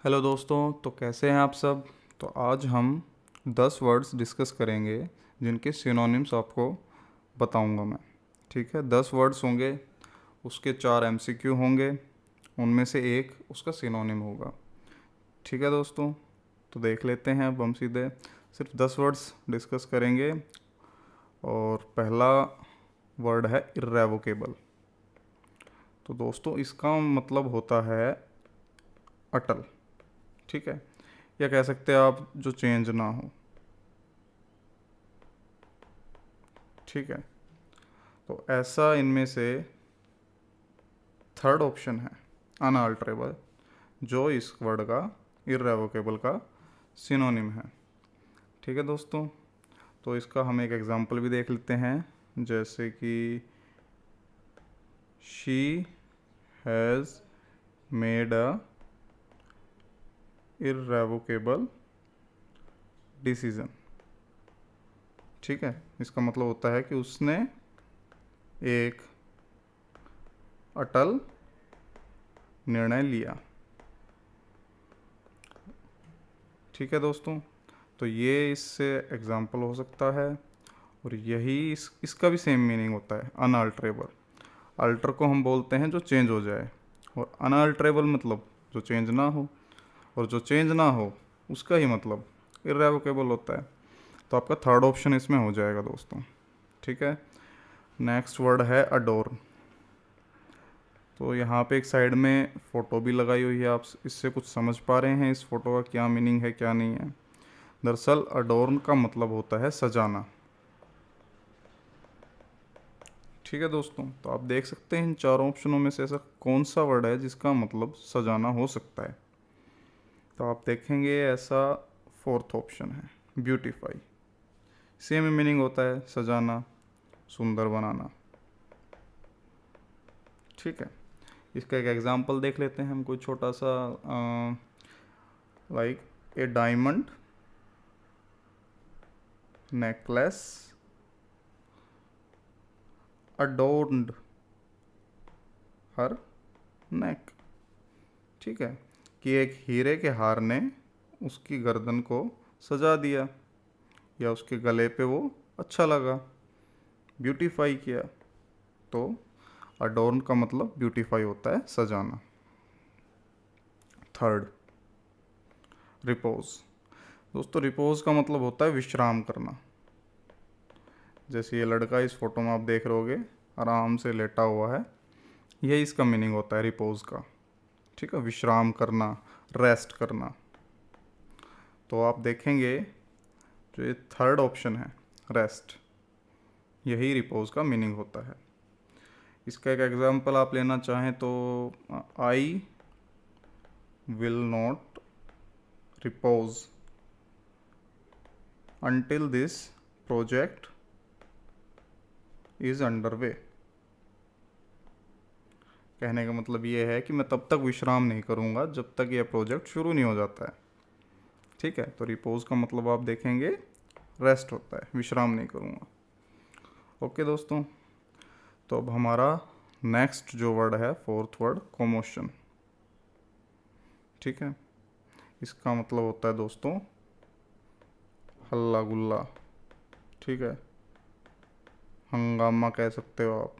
Hello दोस्तों, तो कैसे हैं आप सब। तो आज हम 10 वर्ड्स डिस्कस करेंगे जिनके सिनोनिम्स आपको बताऊंगा मैं। ठीक है, 10 वर्ड्स होंगे, उसके 4 एमसीक्यू होंगे, उनमें से एक उसका सिनोनिम होगा। ठीक है दोस्तों, तो देख लेते हैं। अब हम सीधे सिर्फ 10 वर्ड्स डिस्कस करेंगे। और पहला वर्ड है इर्रेवोकेबल। तो दोस्तों इसका मतलब होता है अटल। ठीक है, या कह सकते हैं आप जो चेंज ना हो। ठीक है, तो ऐसा इनमें से थर्ड ऑप्शन है अनअल्टरेबल, जो इस वर्ड का इर्रेवोकेबल का सिनोनिम है। ठीक है दोस्तों, तो इसका हम एक एग्जांपल भी देख लेते हैं, जैसे कि she has made a irrevocable decision. ठीक है, इसका मतलब होता है कि उसने एक अटल निर्णय लिया। ठीक है दोस्तों, तो ये इससे एग्जाम्पल हो सकता है। और यही इसका भी सेम मीनिंग होता है अनअल्टरेबल। अल्टर को हम बोलते हैं जो चेंज हो जाए, और अनअल्टरेबल मतलब जो चेंज ना हो, और जो चेंज ना हो उसका ही मतलब इर्रेवोकेबल होता है। तो आपका थर्ड ऑप्शन इसमें हो जाएगा दोस्तों। ठीक है, नेक्स्ट वर्ड है अडोर। तो यहाँ पे एक साइड में फ़ोटो भी लगाई हुई है, आप इससे कुछ समझ पा रहे हैं इस फ़ोटो का क्या मीनिंग है क्या नहीं है। दरअसल अडोर्न का मतलब होता है सजाना। ठीक है दोस्तों, तो आप देख सकते हैं इन चारों ऑप्शनों में से ऐसा कौन सा वर्ड है जिसका मतलब सजाना हो सकता है। तो आप देखेंगे ऐसा फोर्थ ऑप्शन है ब्यूटीफाई। सेम मीनिंग होता है सजाना, सुंदर बनाना। ठीक है, इसका एक एग्जांपल देख लेते हैं हम, कोई छोटा सा लाइक ए डायमंड नेकलेस अडोर्न्ड हर नेक। ठीक है, कि एक हीरे के हार ने उसकी गर्दन को सजा दिया, या उसके गले पे वो अच्छा लगा, ब्यूटीफाई किया। तो अडोर्न का मतलब ब्यूटीफाई होता है सजाना। Third, repose. दोस्तों रिपोज का मतलब होता है विश्राम करना। जैसे ये लड़का इस फोटो में आप देख रहे होगे, आराम से लेटा हुआ है, यही इसका मीनिंग होता है रिपोज का। ठीक है, विश्राम करना, रेस्ट करना। तो आप देखेंगे जो ये थर्ड ऑप्शन है रेस्ट, यही रिपोज का मीनिंग होता है। इसका एक एग्जांपल आप लेना चाहें तो I will not repose until this project is underway। कहने का मतलब ये है कि मैं तब तक विश्राम नहीं करूँगा जब तक यह प्रोजेक्ट शुरू नहीं हो जाता है। ठीक है, तो रिपोज का मतलब आप देखेंगे रेस्ट होता है, विश्राम नहीं करूँगा। ओके दोस्तों, तो अब हमारा नेक्स्ट जो वर्ड है फोर्थ वर्ड कॉमोशन। ठीक है, इसका मतलब होता है दोस्तों हल्ला गुल्ला। ठीक है, हंगामा कह सकते हो आप,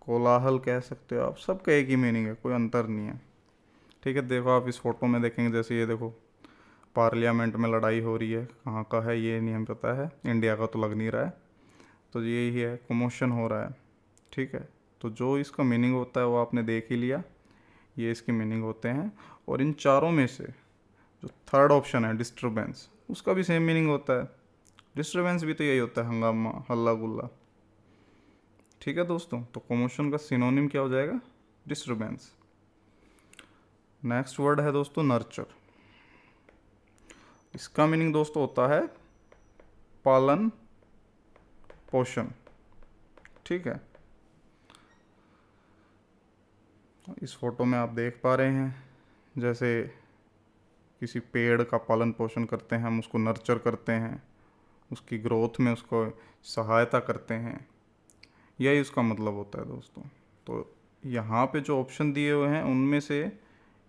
कोलाहल कह सकते हो आप, सबका एक ही मीनिंग है, कोई अंतर नहीं है। ठीक है, देखो आप इस फोटो में देखेंगे, जैसे ये देखो पार्लियामेंट में लड़ाई हो रही है, कहाँ का है ये नहीं हमें पता है, इंडिया का तो लग नहीं रहा है। तो यही है, कमोशन हो रहा है। ठीक है, तो जो इसका मीनिंग होता है वो आपने देख ही लिया, ये इसके मीनिंग होते हैं। और इन चारों में से जो थर्ड ऑप्शन है डिस्टर्बेंस, उसका भी सेम मीनिंग होता है। डिस्टर्बेंस भी तो यही होता है, हंगामा, हल्ला गुल्ला। ठीक है दोस्तों, तो कमोशन का सिनोनिम क्या हो जाएगा, डिस्टर्बेंस। नेक्स्ट वर्ड है दोस्तों नर्चर। इसका मीनिंग दोस्तों होता है पालन पोषण। ठीक है, इस फोटो में आप देख पा रहे हैं, जैसे किसी पेड़ का पालन पोषण करते हैं हम, उसको नर्चर करते हैं, उसकी ग्रोथ में उसको सहायता करते हैं, यही उसका मतलब होता है दोस्तों। तो यहाँ पे जो ऑप्शन दिए हुए हैं उनमें से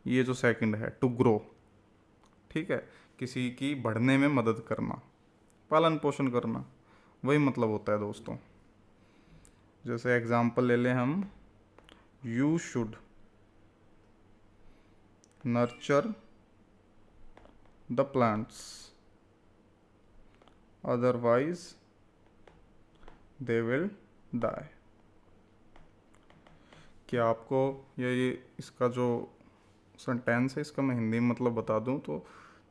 ये जो सेकंड है टू ग्रो, ठीक है, किसी की बढ़ने में मदद करना, पालन पोषण करना, वही मतलब होता है दोस्तों। जैसे एग्जाम्पल ले लें हम, you should nurture the plants otherwise they will die. क्या आपको ये इसका जो सेंटेंस है इसका मैं हिंदी में मतलब बता दूं तो,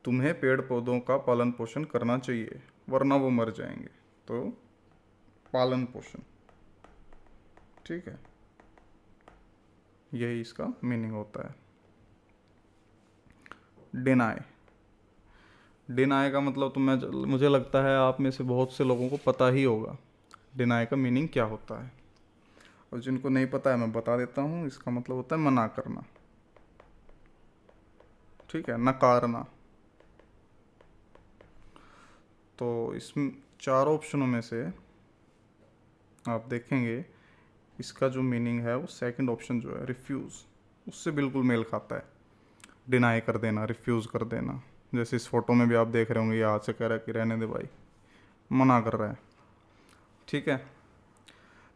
तुम्हें पेड़ पौधों का पालन पोषण करना चाहिए वरना वो मर जाएंगे। तो पालन पोषण, ठीक है, यही इसका मीनिंग होता है। डिनाई, डिनाई का मतलब तो मुझे लगता है आप में से बहुत से लोगों को पता ही होगा डिनाई का मीनिंग क्या होता है, और जिनको नहीं पता है मैं बता देता हूँ। इसका मतलब होता है मना करना, ठीक है, नकारना। तो इसमें चार ऑप्शनों में से आप देखेंगे इसका जो मीनिंग है वो सेकंड ऑप्शन जो है रिफ्यूज़, उससे बिल्कुल मेल खाता है। डिनाई कर देना, रिफ्यूज़ कर देना। जैसे इस फोटो में भी आप देख रहे होंगे, ये हाथ से कह रहा है कि रहने दे भाई, मना कर रहा है, ठीक है।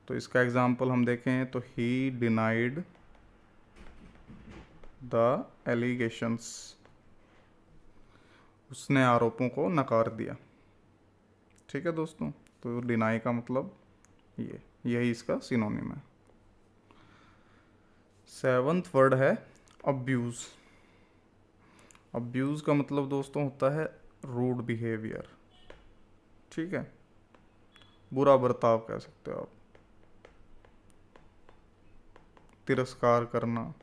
तो इसका एग्जाम्पल हम देखें तो ही डिनाइड द एलिगेशंस, उसने आरोपों को नकार दिया, ठीक है दोस्तों। तो डिनाई का मतलब यही इसका सिनोनिम है। सेवंथ वर्ड है अब्यूज़। अब्यूज़ का मतलब दोस्तों होता है रूड बिहेवियर, ठीक है, बुरा बर्ताव कह सकते हो आप, तिरस्कार करना,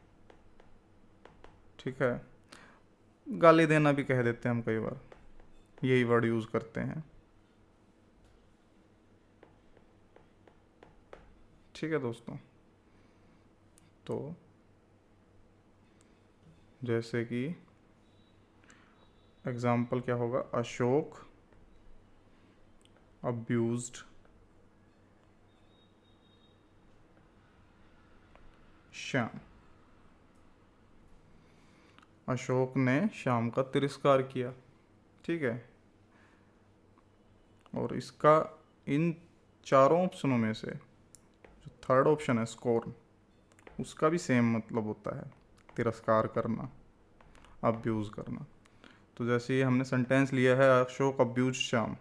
ठीक है, गाली देना भी कह देते हैं हम कई बार, यही वर्ड यूज़ करते हैं, ठीक है दोस्तों। तो जैसे कि एग्जाम्पल क्या होगा, अशोक अब्यूज्ड श्याम, अशोक ने श्याम का तिरस्कार किया, ठीक है। और इसका इन चारों ऑप्शनों में से जो थर्ड ऑप्शन है स्कोर, उसका भी सेम मतलब होता है, तिरस्कार करना, अब्यूज़ करना। तो जैसे ये हमने सेंटेंस लिया है अशोक अब्यूज श्याम,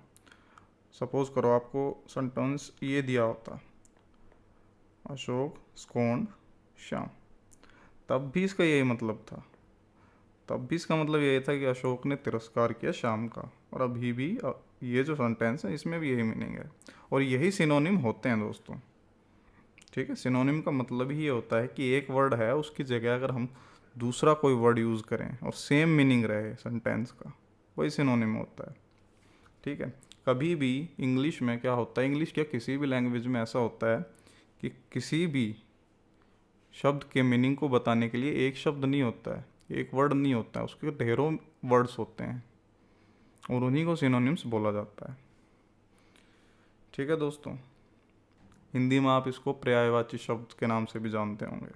सपोज करो आपको सेंटेंस ये दिया होता अशोक स्कोन्ड श्याम, तब भी इसका यही मतलब था, तब भी इसका मतलब यही था कि अशोक ने तिरस्कार किया श्याम का। और अभी भी ये जो सेंटेंस है इसमें भी यही मीनिंग है, और यही सिनोनिम होते हैं दोस्तों, ठीक है। सिनोनिम का मतलब ही ये होता है कि एक वर्ड है उसकी जगह अगर हम दूसरा कोई वर्ड यूज़ करें और सेम मीनिंग रहे सेंटेंस का, वही सिनोनिम होता है, ठीक है। कभी भी इंग्लिश में क्या होता है, इंग्लिश क्या किसी भी लैंग्वेज में ऐसा होता है कि किसी भी शब्द के मीनिंग को बताने के लिए एक शब्द नहीं होता है, एक वर्ड नहीं होता है, उसके ढेरों वर्ड्स होते हैं और उन्हीं को सिनोनिम्स बोला जाता है, ठीक है दोस्तों। हिंदी में आप इसको पर्यायवाची शब्द के नाम से भी जानते होंगे,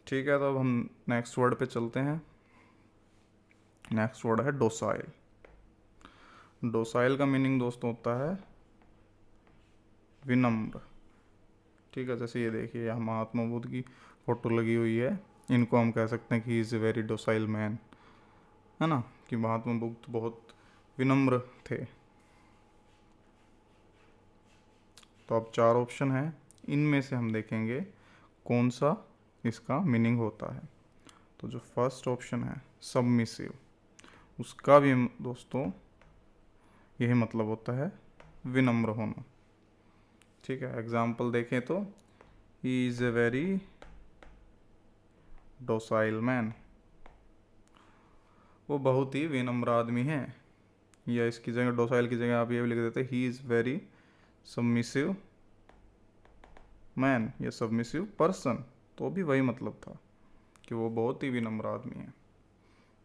ठीक है। तो अब हम नेक्स्ट वर्ड पे चलते हैं। नेक्स्ट वर्ड है डोसाइल। डोसाइल का मीनिंग दोस्तों होता है विनम्र, ठीक है। जैसे ये देखिए यहाँ महात्मा बुद्ध की फोटो लगी हुई है, इनको हम कह सकते हैं कि is a very docile man, है ना, कि महात्मा बुद्ध बहुत विनम्र थे। तो अब चार ऑप्शन है, इनमें से हम देखेंगे कौन सा इसका मीनिंग होता है। तो जो फर्स्ट ऑप्शन है सबमिसिव, उसका भी दोस्तों यही मतलब होता है विनम्र होना, ठीक है। एग्जाम्पल देखें तो he is a very docile man, वो बहुत ही विनम्र आदमी है। या इसकी जगह डोसाइल की जगह आप ये भी लिख देते he is very submissive man या सबमिसिव पर्सन, तो भी वही मतलब था कि वो बहुत ही विनम्र आदमी है।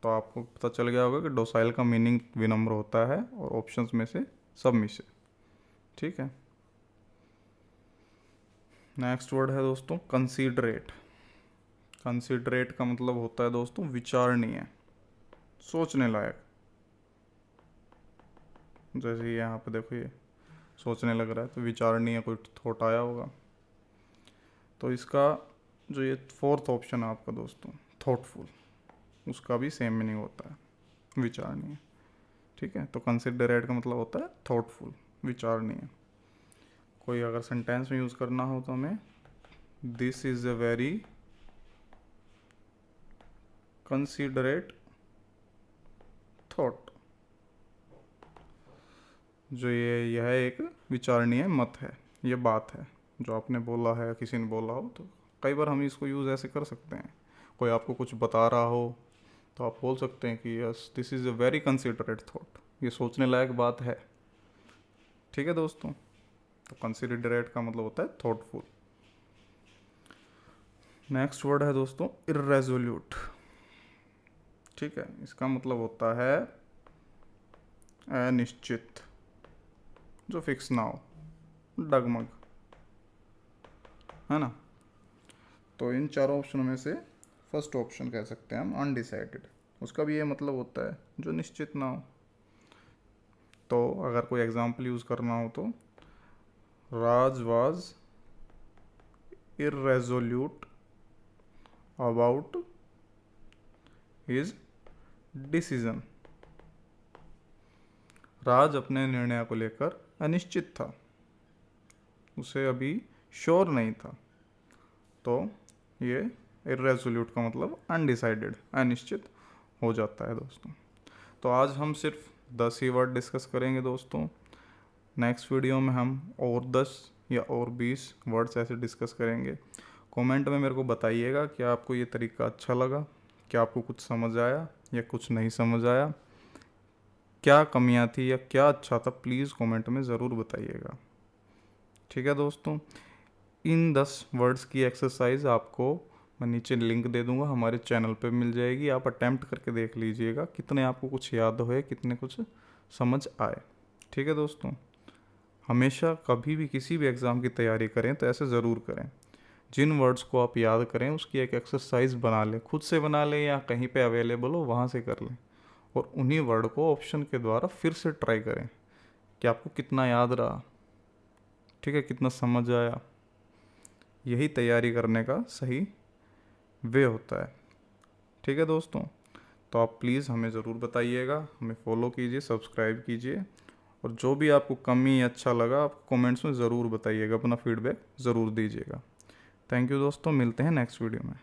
तो आपको पता चल गया होगा कि डोसाइल का मीनिंग विनम्र होता है और ऑप्शंस में से सबमिसिव, ठीक है। नेक्स्ट वर्ड है दोस्तों कंसीडरेट। कंसिडरेट का मतलब होता है दोस्तों विचारणीय, सोचने लायक। जैसे यहाँ पे देखो ये सोचने लग रहा है तो विचारणीय कोई थॉट आया होगा। तो इसका जो ये फोर्थ ऑप्शन है आपका दोस्तों थॉटफुल, उसका भी सेम मीनिंग होता है विचारणीय। ठीक है, तो कंसिडरेट का मतलब होता है थॉटफुल, विचारणीय। कोई अगर सेंटेंस में यूज़ करना हो तो हमें this is a very considerate thought, जो यह एक विचारणीय मत है, ये बात है जो आपने बोला है, किसी ने बोला हो। तो कई बार हम इसको यूज़ ऐसे कर सकते हैं, कोई आपको कुछ बता रहा हो तो आप बोल सकते हैं कि yes this is a very considerate thought, ये सोचने लायक बात है। ठीक है दोस्तों, तो कंसिडरेट का मतलब होता है थॉटफुल। नेक्स्ट वर्ड है दोस्तों इर्रेजोल्यूट। ठीक है, इसका मतलब होता है अनिश्चित, जो फिक्स ना हो, डगमग, है ना। तो इन चारों ऑप्शनों में से फर्स्ट ऑप्शन कह सकते हैं हम अनडिसाइडेड, उसका भी ये मतलब होता है जो निश्चित ना हो। तो अगर कोई एग्जाम्पल यूज़ करना हो तो राज वाज इर्रेजोल्यूट अबाउट हिज डिसीजन। राज अपने निर्णय को लेकर अनिश्चित था, उसे अभी श्योर नहीं था। तो ये इर्रेजोल्यूट का मतलब अनडिसाइडेड, अनिश्चित हो जाता है दोस्तों। तो आज हम सिर्फ 10 ही वर्ड डिस्कस करेंगे दोस्तों। नेक्स्ट वीडियो में हम और 10 या और 20 वर्ड्स ऐसे डिस्कस करेंगे। कमेंट में मेरे को बताइएगा कि आपको ये तरीका अच्छा लगा, क्या आपको कुछ समझ आया या कुछ नहीं समझ आया, क्या कमियां थी या क्या अच्छा था, प्लीज़ कमेंट में ज़रूर बताइएगा। ठीक है दोस्तों, इन 10 वर्ड्स की एक्सरसाइज आपको मैं नीचे लिंक दे दूंगा, हमारे चैनल पे मिल जाएगी। आप अटेम्प्ट करके देख लीजिएगा कितने आपको कुछ याद होए, कितने कुछ समझ आए। ठीक है दोस्तों, हमेशा कभी भी किसी भी एग्ज़ाम की तैयारी करें तो ऐसे ज़रूर करें, जिन वर्ड्स को आप याद करें उसकी एक एक्सरसाइज बना लें, खुद से बना लें या कहीं पे अवेलेबल हो वहाँ से कर लें, और उन्हीं वर्ड को ऑप्शन के द्वारा फिर से ट्राई करें कि आपको कितना याद रहा, ठीक है, कितना समझ आया। यही तैयारी करने का सही वे होता है। ठीक है दोस्तों, तो आप प्लीज़ हमें ज़रूर बताइएगा, हमें फॉलो कीजिए, सब्सक्राइब कीजिए, और जो भी आपको कमी अच्छा लगा आप कमेंट्स में ज़रूर बताइएगा, अपना फीडबैक ज़रूर दीजिएगा। थैंक यू दोस्तों, मिलते हैं नेक्स्ट वीडियो में।